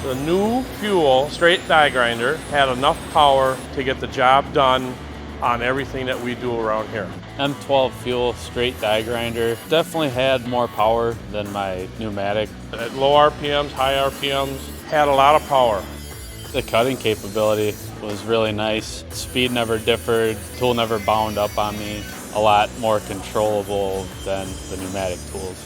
The new Fuel straight die grinder had enough power to get the job done on everything that we do around here. M12 Fuel straight die grinder definitely had more power than my pneumatic. At low RPMs, high RPMs, had a lot of power. The cutting capability was really nice. Speed never differed, tool never bound up on me. A lot more controllable than the pneumatic tools.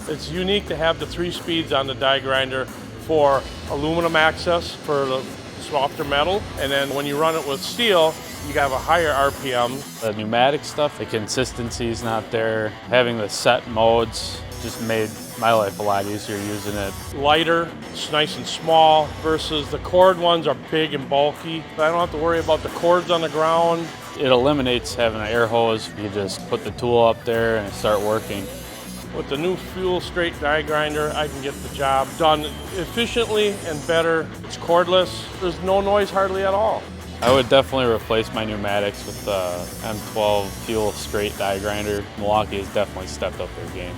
It's unique to have the 3 speeds on the die grinder for aluminum access for the softer metal, and then when you run it with steel, you have a higher RPM. The pneumatic stuff, the consistency is not there. Having the set modes just made my life a lot easier using it. Lighter, it's nice and small, versus the cord ones are big and bulky. I don't have to worry about the cords on the ground. It eliminates having an air hose. You just put the tool up there and start working. With the new Fuel straight die grinder, I can get the job done efficiently and better. It's cordless. There's no noise hardly at all. I would definitely replace my pneumatics with the M12 Fuel straight die grinder. Milwaukee has definitely stepped up their game.